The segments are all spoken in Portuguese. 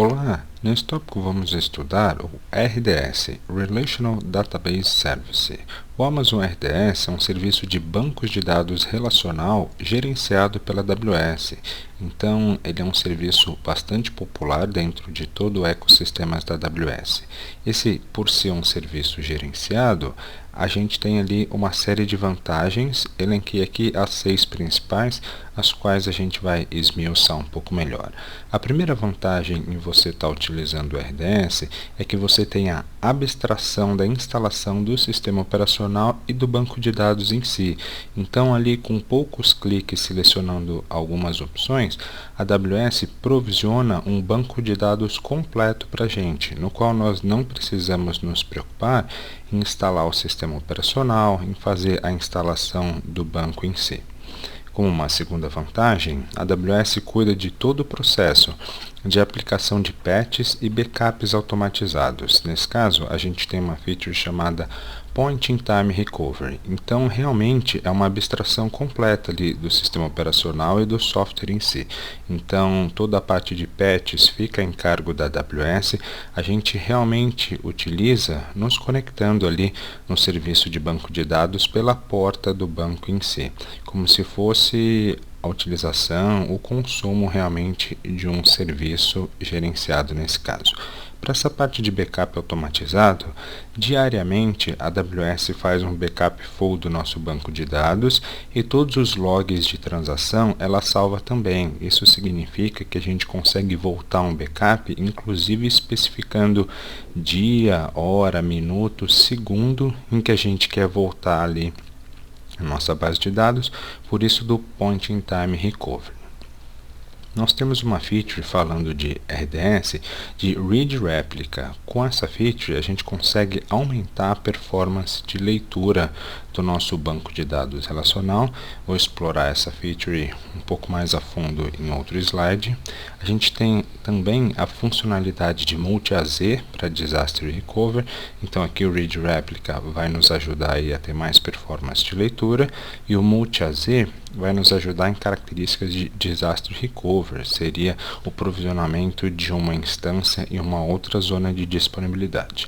Olá, nesse tópico vamos estudar o RDS, Relational Database Service. O Amazon RDS é um serviço de bancos de dados relacional gerenciado pela AWS. Então, ele é um serviço bastante popular dentro de todo o ecossistema da AWS. Por ser um serviço gerenciado, a gente tem ali uma série de vantagens, elenquei aqui as 6 principais, as quais a gente vai esmiuçar um pouco melhor. A primeira vantagem em você estar utilizando o RDS é que você tem a abstração da instalação do sistema operacional e do banco de dados em si. Então, ali com poucos cliques selecionando algumas opções, a AWS provisiona um banco de dados completo para a gente, no qual nós não precisamos nos preocupar em instalar o sistema operacional, em fazer a instalação do banco em si. Como uma segunda vantagem, a AWS cuida de todo o processo de aplicação de patches e backups automatizados. Nesse caso, a gente tem uma feature chamada Point in Time Recovery. Então, realmente é uma abstração completa ali do sistema operacional e do software em si. Então, toda a parte de patches fica em cargo da AWS. A gente realmente utiliza nos conectando ali no serviço de banco de dados pela porta do banco em si, como se fosse a utilização, o consumo realmente de um serviço gerenciado nesse caso. Para essa parte de backup automatizado, diariamente a AWS faz um backup full do nosso banco de dados e todos os logs de transação ela salva também. Isso significa que a gente consegue voltar um backup, inclusive especificando dia, hora, minuto, segundo em que a gente quer voltar ali a nossa base de dados, por isso do Point in Time Recovery. Nós temos uma feature falando de RDS de Read Replica. Com essa feature, a gente consegue aumentar a performance de leitura do nosso banco de dados relacional. Vou explorar essa feature um pouco mais a fundo em outro slide. A gente tem também a funcionalidade de Multi-AZ para Disaster Recovery. Então aqui o Read Replica vai nos ajudar aí a ter mais performance de leitura e o Multi-AZ vai nos ajudar em características de Disaster Recovery, seria o provisionamento de uma instância em uma outra zona de disponibilidade.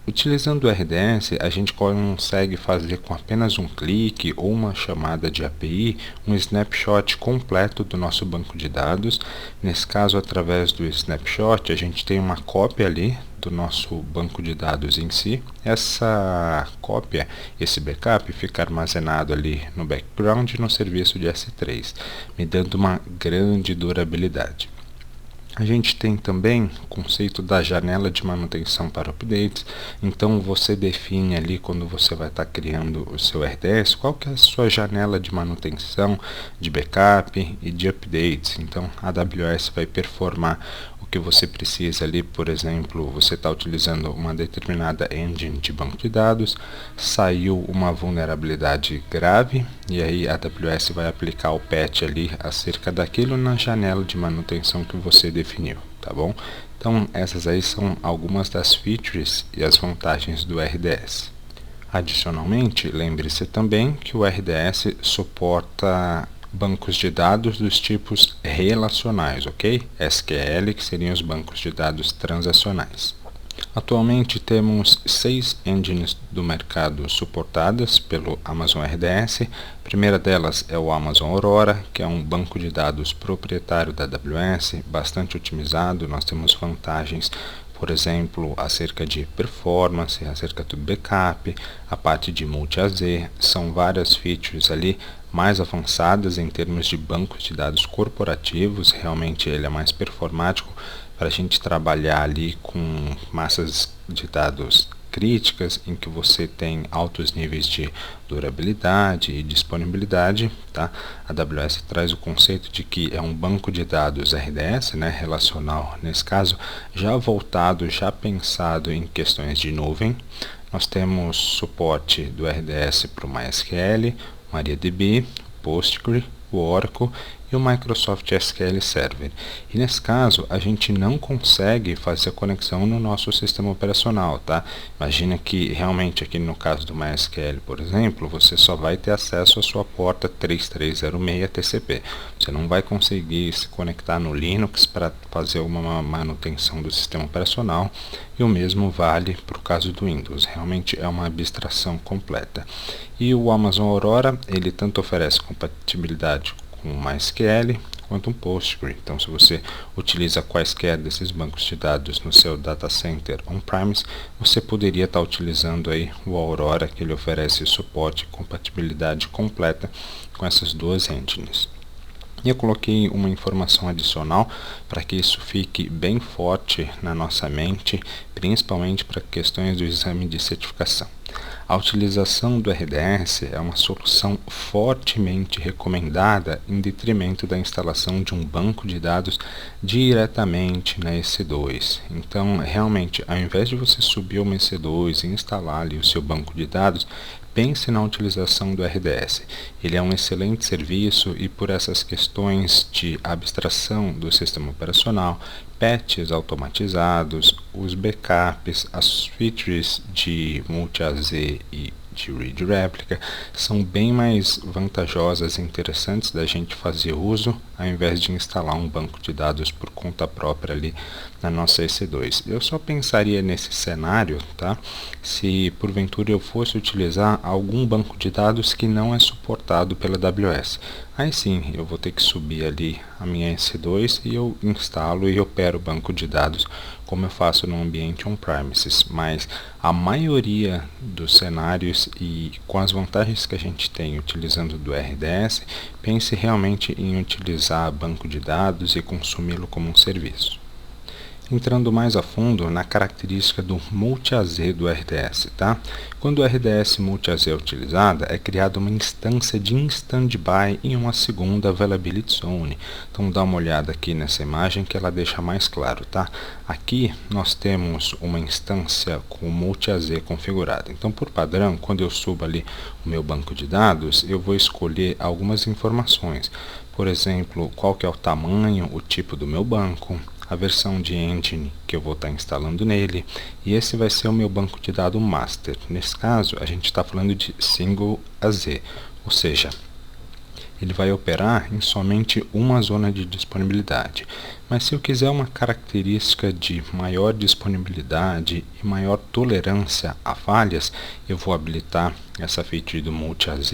Utilizando o RDS, a gente consegue fazer com apenas um clique ou uma chamada de API um snapshot completo do nosso banco de dados. Nesse caso, através do snapshot, a gente tem uma cópia ali do nosso banco de dados em si. Essa cópia, esse backup, fica armazenado ali no background no serviço de S3, me dando uma grande durabilidade. A gente tem também o conceito da janela de manutenção para updates. Então você define ali quando você vai estar criando o seu RDS, qual que é a sua janela de manutenção, de backup e de updates. Então a AWS vai performar o que você precisa ali. Por exemplo, você está utilizando uma determinada engine de banco de dados, saiu uma vulnerabilidade grave e aí a AWS vai aplicar o patch ali acerca daquilo na janela de manutenção que você definiu, tá bom? Então essas aí são algumas das features e as vantagens do RDS. Adicionalmente, lembre-se também que o RDS suporta bancos de dados dos tipos relacionais, ok? SQL, que seriam os bancos de dados transacionais. Atualmente temos 6 engines do mercado suportadas pelo Amazon RDS. A primeira delas é o Amazon Aurora, que é um banco de dados proprietário da AWS, bastante otimizado. Nós temos vantagens, por exemplo, acerca de performance, acerca do backup, a parte de multi-AZ, são várias features ali mais avançadas em termos de bancos de dados corporativos. Realmente ele é mais performático para a gente trabalhar ali com massas de dados críticas, em que você tem altos níveis de durabilidade e disponibilidade, tá? A AWS traz o conceito de que é um banco de dados RDS, né, relacional nesse caso, já voltado, já pensado em questões de nuvem. Nós temos suporte do RDS para o MySQL, MariaDB, Postgre, o Oracle e o Microsoft SQL Server. E nesse caso, a gente não consegue fazer a conexão no nosso sistema operacional, tá? Imagina que realmente aqui no caso do MySQL, por exemplo, você só vai ter acesso à sua porta 3306 TCP. Você não vai conseguir se conectar no Linux para fazer uma manutenção do sistema operacional, e o mesmo vale para o caso do Windows. Realmente é uma abstração completa. E o Amazon Aurora, ele tanto oferece compatibilidade com o MySQL quanto um Postgre. Então, se você utiliza quaisquer desses bancos de dados no seu data center on-premise, você poderia estar utilizando aí o Aurora, que ele oferece suporte e compatibilidade completa com essas duas engines. E eu coloquei uma informação adicional para que isso fique bem forte na nossa mente, principalmente para questões do exame de certificação. A utilização do RDS é uma solução fortemente recomendada em detrimento da instalação de um banco de dados diretamente na EC2. Então, realmente, ao invés de você subir uma EC2 e instalar ali o seu banco de dados, pense na utilização do RDS. Ele é um excelente serviço e por essas questões de abstração do sistema operacional, patches automatizados, os backups, as features de multi-AZ e de read replica são bem mais vantajosas e interessantes da gente fazer uso ao invés de instalar um banco de dados por conta própria ali na nossa EC2. Eu só pensaria nesse cenário, tá? Se porventura eu fosse utilizar algum banco de dados que não é suportado pela AWS. Aí sim, eu vou ter que subir ali a minha EC2 e eu instalo e opero o banco de dados como eu faço no ambiente on-premises, mas a maioria dos cenários e com as vantagens que a gente tem utilizando do RDS, pense realmente em utilizar banco de dados e consumi-lo como um serviço. Entrando mais a fundo na característica do multi-AZ do RDS, tá? Quando o RDS multi-AZ é utilizada, é criada uma instância de stand-by em uma segunda availability zone. Então dá uma olhada aqui nessa imagem que ela deixa mais claro, tá? Aqui nós temos uma instância com multi-AZ configurada. Então, por padrão, quando eu subo ali o meu banco de dados, eu vou escolher algumas informações. Por exemplo, qual que é o tamanho, o tipo do meu banco, a versão de engine que eu vou estar instalando nele, e esse vai ser o meu banco de dados master. Nesse caso, a gente está falando de single AZ, ou seja, ele vai operar em somente uma zona de disponibilidade. Mas se eu quiser uma característica de maior disponibilidade e maior tolerância a falhas, eu vou habilitar essa feature do multi-AZ.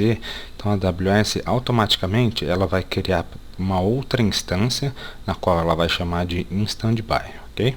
Então a AWS automaticamente ela vai criar uma outra instância na qual ela vai chamar de standby, ok?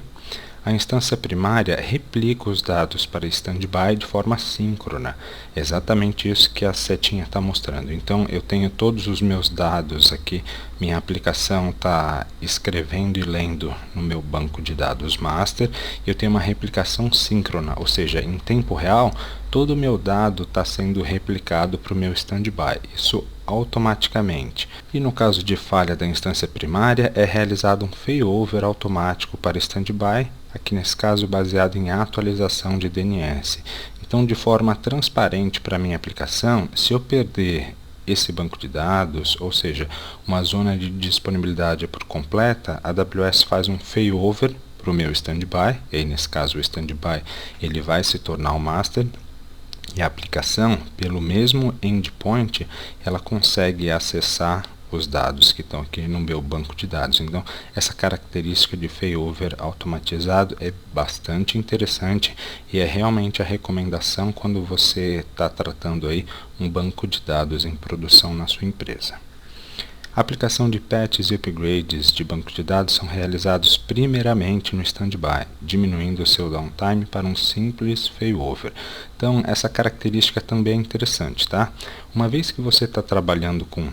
A instância primária replica os dados para standby de forma síncrona. É exatamente isso que a setinha está mostrando. Então, eu tenho todos os meus dados aqui. Minha aplicação está escrevendo e lendo no meu banco de dados master. E eu tenho uma replicação síncrona, ou seja, em tempo real, todo o meu dado está sendo replicado para o meu standby. Isso automaticamente. E no caso de falha da instância primária, é realizado um failover automático para standby, aqui nesse caso baseado em atualização de DNS. Então, de forma transparente para a minha aplicação, se eu perder esse banco de dados, ou seja, uma zona de disponibilidade por completa, a AWS faz um failover para o meu standby, e aí nesse caso o standby ele vai se tornar o master, e a aplicação, pelo mesmo endpoint, ela consegue acessar os dados que estão aqui no meu banco de dados. Então, essa característica de failover automatizado é bastante interessante e é realmente a recomendação quando você está tratando aí um banco de dados em produção na sua empresa. A aplicação de patches e upgrades de banco de dados são realizados primeiramente no standby, diminuindo o seu downtime para um simples failover. Então, essa característica também é interessante, tá? Uma vez que você está trabalhando com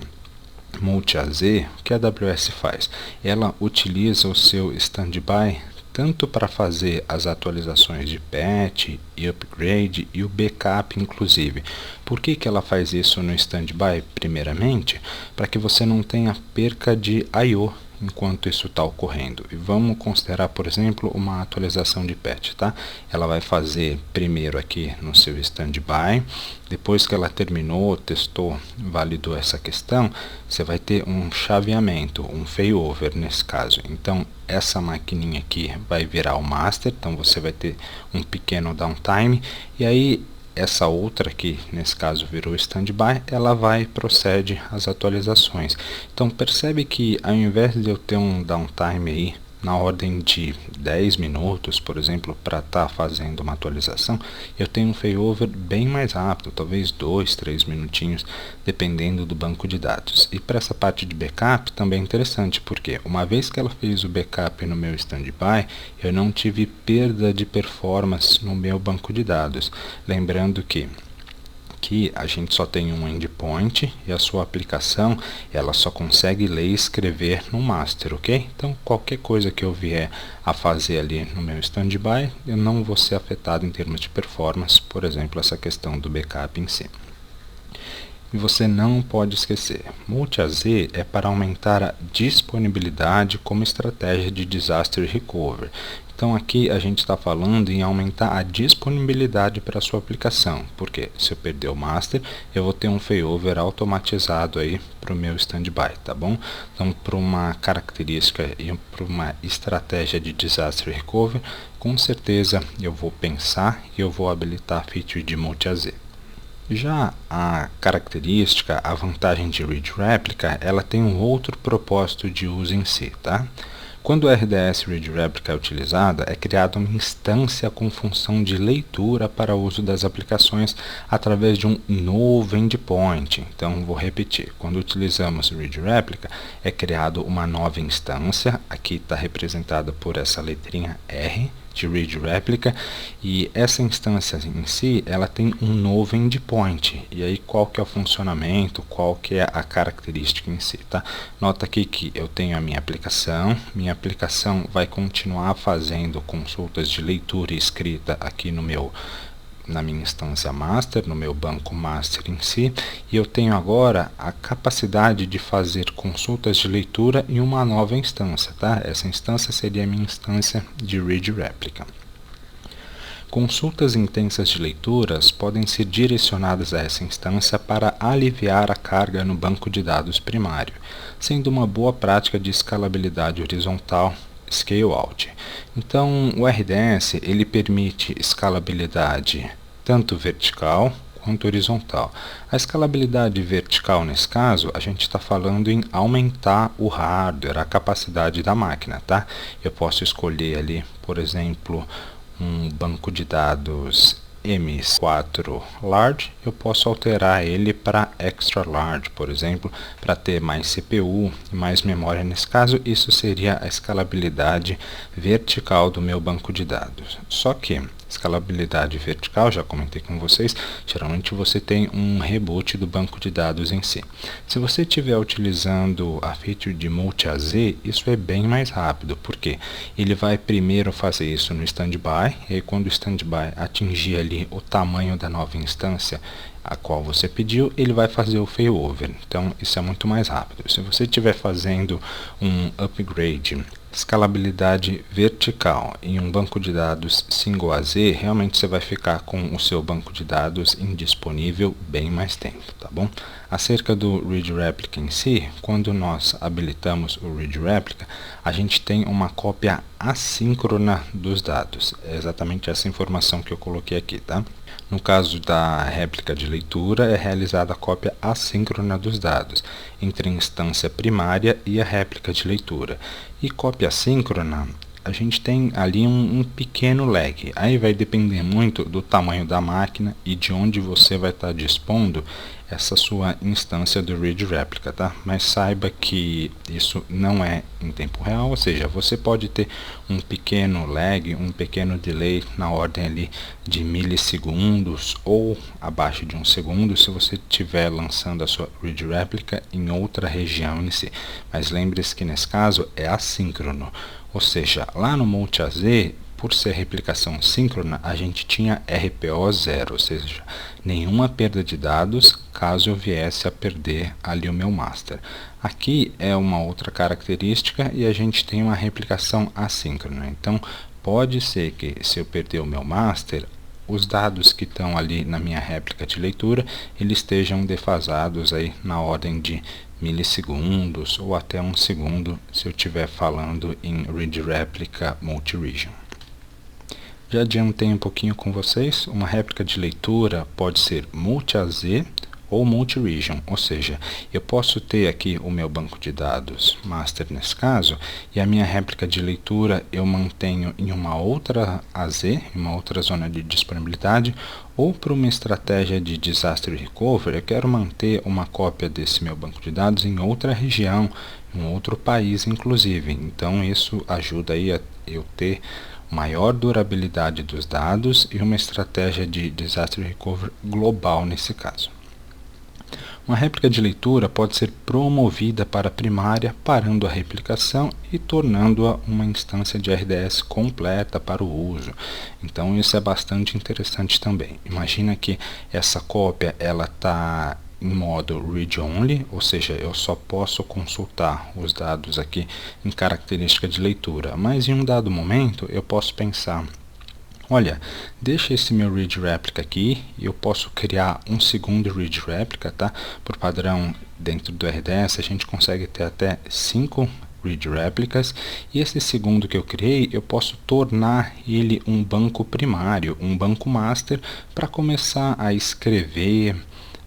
multi-AZ, o que a AWS faz? Ela utiliza o seu standby tanto para fazer as atualizações de patch e upgrade e o backup inclusive. Por que ela faz isso no standby? Primeiramente, para que você não tenha perca de I/O. enquanto isso está ocorrendo. E vamos considerar, por exemplo, uma atualização de patch, tá? Ela vai fazer primeiro aqui no seu standby, depois que ela terminou, testou, validou essa questão, você vai ter um chaveamento, um failover nesse caso. Então, essa maquininha aqui vai virar o master, então você vai ter um pequeno downtime, e aí essa outra aqui, nesse caso virou standby, ela vai e procede às atualizações. Então percebe que ao invés de eu ter um downtime aí na ordem de 10 minutos, por exemplo, para estar fazendo uma atualização, eu tenho um failover bem mais rápido, talvez 2, 3 minutinhos, dependendo do banco de dados. E para essa parte de backup também é interessante, porque uma vez que ela fez o backup no meu standby, eu não tive perda de performance no meu banco de dados. Lembrando que a gente só tem um endpoint e a sua aplicação ela só consegue ler e escrever no master, ok? Então qualquer coisa que eu vier a fazer ali no meu standby, eu não vou ser afetado em termos de performance, por exemplo, essa questão do backup em si. E você não pode esquecer, Multi-AZ é para aumentar a disponibilidade como estratégia de disaster recovery. Então aqui a gente está falando em aumentar a disponibilidade para a sua aplicação, porque se eu perder o master, eu vou ter um failover automatizado aí para o meu standby, tá bom? Então, para uma característica e para uma estratégia de disaster recovery, com certeza eu vou pensar e eu vou habilitar a feature de Multi-AZ. Já a característica, a vantagem de Read Replica, ela tem um outro propósito de uso em si, tá? Quando o RDS Read Replica é utilizada, é criada uma instância com função de leitura para uso das aplicações através de um novo endpoint. Então, vou repetir. Quando utilizamos Read Replica, é criada uma nova instância. Aqui está representada por essa letrinha R de Read Replica, e essa instância em si, ela tem um novo endpoint. E aí qual que é o funcionamento, qual que é a característica em si, tá? Nota aqui que eu tenho a minha aplicação vai continuar fazendo consultas de leitura e escrita aqui na minha instância master, no meu banco master em si, e eu tenho agora a capacidade de fazer consultas de leitura em uma nova instância, tá? Essa instância seria a minha instância de Read Replica. Consultas intensas de leituras podem ser direcionadas a essa instância para aliviar a carga no banco de dados primário, sendo uma boa prática de escalabilidade horizontal, scale out. Então, o RDS ele permite escalabilidade tanto vertical quanto horizontal. A escalabilidade vertical, nesse caso, a gente está falando em aumentar o hardware, a capacidade da máquina, tá? Eu posso escolher ali, por exemplo, um banco de dados M4 Large, eu posso alterar ele para Extra Large, por exemplo, para ter mais CPU e mais memória. Nesse caso, isso seria a escalabilidade vertical do meu banco de dados. Só que escalabilidade vertical, já comentei com vocês, geralmente você tem um reboot do banco de dados em si. Se você estiver utilizando a feature de Multi-AZ, isso é bem mais rápido, porque ele vai primeiro fazer isso no standby, e aí quando o standby atingir ali o tamanho da nova instância a qual você pediu, ele vai fazer o failover. Então isso é muito mais rápido. Se você estiver fazendo um upgrade, escalabilidade vertical em um banco de dados single AZ, realmente você vai ficar com o seu banco de dados indisponível bem mais tempo, tá bom? Acerca do Read Replica em si, quando nós habilitamos o Read Replica, a gente tem uma cópia assíncrona dos dados. É exatamente essa informação que eu coloquei aqui, tá? No caso da réplica de leitura, é realizada a cópia assíncrona dos dados entre a instância primária e a réplica de leitura. E cópia assíncrona, a gente tem ali um pequeno lag. Aí vai depender muito do tamanho da máquina e de onde você vai estar dispondo essa sua instância do Read Replica, tá? Mas saiba que isso não é em tempo real, ou seja, você pode ter um pequeno lag, um pequeno delay na ordem ali de milissegundos ou abaixo de um segundo se você estiver lançando a sua Read Replica em outra região em si. Mas lembre-se que nesse caso é assíncrono, ou seja, lá no Multi-AZ, por ser replicação síncrona, a gente tinha RPO 0, ou seja, nenhuma perda de dados caso eu viesse a perder ali o meu master. Aqui é uma outra característica e a gente tem uma replicação assíncrona. Então, pode ser que se eu perder o meu master, os dados que estão ali na minha réplica de leitura, eles estejam defasados aí na ordem de milissegundos ou até 1 segundo, se eu estiver falando em read replica multi-region. Já adiantei um pouquinho com vocês, uma réplica de leitura pode ser multi-AZ ou multi-region, ou seja, eu posso ter aqui o meu banco de dados master nesse caso, e a minha réplica de leitura eu mantenho em uma outra AZ, em uma outra zona de disponibilidade, ou para uma estratégia de disaster recovery, eu quero manter uma cópia desse meu banco de dados em outra região, em um outro país inclusive. Então isso ajuda aí a eu ter maior durabilidade dos dados e uma estratégia de disaster recovery global nesse caso. Uma réplica de leitura pode ser promovida para a primária, parando a replicação e tornando-a uma instância de RDS completa para o uso. Então isso é bastante interessante também. Imagina que essa cópia está em modo read-only, ou seja, eu só posso consultar os dados aqui em característica de leitura, mas em um dado momento eu posso pensar: olha, deixa esse meu read replica aqui e eu posso criar um segundo read replica, tá? Por padrão, dentro do RDS, a gente consegue ter até 5 read replicas, e esse segundo que eu criei, eu posso tornar ele um banco primário, um banco master, para começar a escrever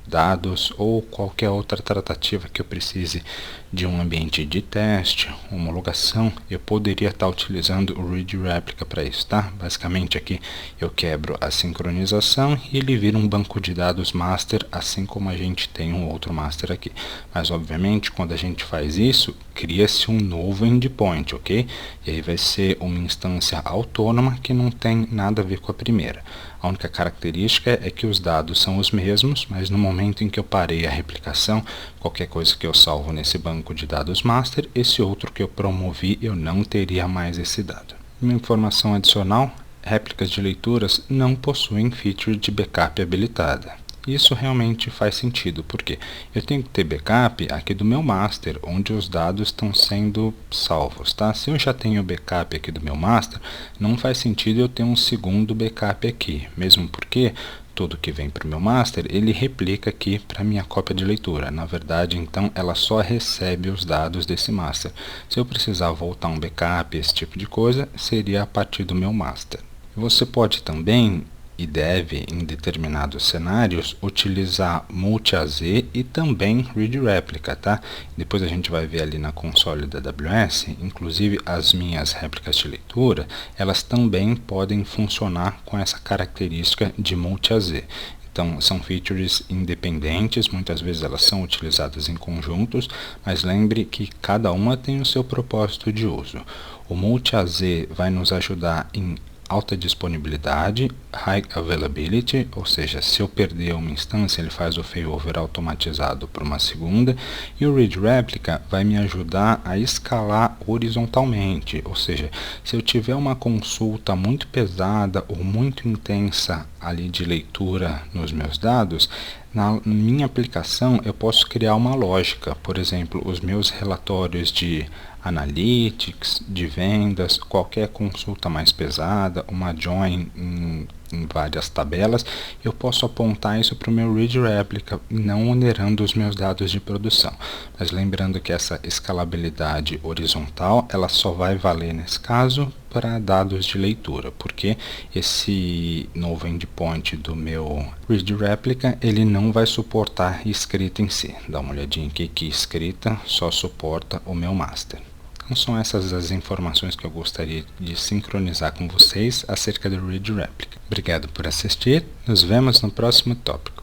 dados ou qualquer outra tratativa que eu precise de um ambiente de teste, homologação. Eu poderia estar utilizando o read replica para isso, tá? Basicamente aqui eu quebro a sincronização e ele vira um banco de dados master, assim como a gente tem um outro master aqui. Mas obviamente quando a gente faz isso, cria-se um novo endpoint, ok? E aí vai ser uma instância autônoma que não tem nada a ver com a primeira. A única característica é que os dados são os mesmos, mas no momento em que eu parei a replicação, qualquer coisa que eu salvo nesse banco de dados master, esse outro que eu promovi, eu não teria mais esse dado. Uma informação adicional: réplicas de leituras não possuem feature de backup habilitada. Isso realmente faz sentido, porque eu tenho que ter backup aqui do meu master, onde os dados estão sendo salvos, tá? Se eu já tenho backup aqui do meu master, não faz sentido eu ter um segundo backup aqui, mesmo porque tudo que vem para o meu master, ele replica aqui para a minha cópia de leitura. Na verdade, então, ela só recebe os dados desse master. Se eu precisar voltar um backup, esse tipo de coisa, seria a partir do meu master. Você pode também e deve, em determinados cenários, utilizar multi-AZ e também read replica, tá? Depois a gente vai ver ali na console da AWS, inclusive as minhas réplicas de leitura, elas também podem funcionar com essa característica de multi-AZ. Então, são features independentes, muitas vezes elas são utilizadas em conjuntos, mas lembre que cada uma tem o seu propósito de uso. O multi-AZ vai nos ajudar em alta disponibilidade, high availability, ou seja, se eu perder uma instância, ele faz o failover automatizado para uma segunda, e o read replica vai me ajudar a escalar horizontalmente, ou seja, se eu tiver uma consulta muito pesada ou muito intensa ali de leitura nos meus dados, na minha aplicação eu posso criar uma lógica, por exemplo, os meus relatórios de analytics, de vendas, qualquer consulta mais pesada, uma join em várias tabelas, eu posso apontar isso para o meu read replica, não onerando os meus dados de produção. Mas lembrando que essa escalabilidade horizontal, ela só vai valer nesse caso para dados de leitura, porque esse novo endpoint do meu read replica, ele não vai suportar escrita em si. Dá uma olhadinha aqui que escrita só suporta o meu master. Então são essas as informações que eu gostaria de sincronizar com vocês acerca do read replica. Obrigado por assistir, nos vemos no próximo tópico.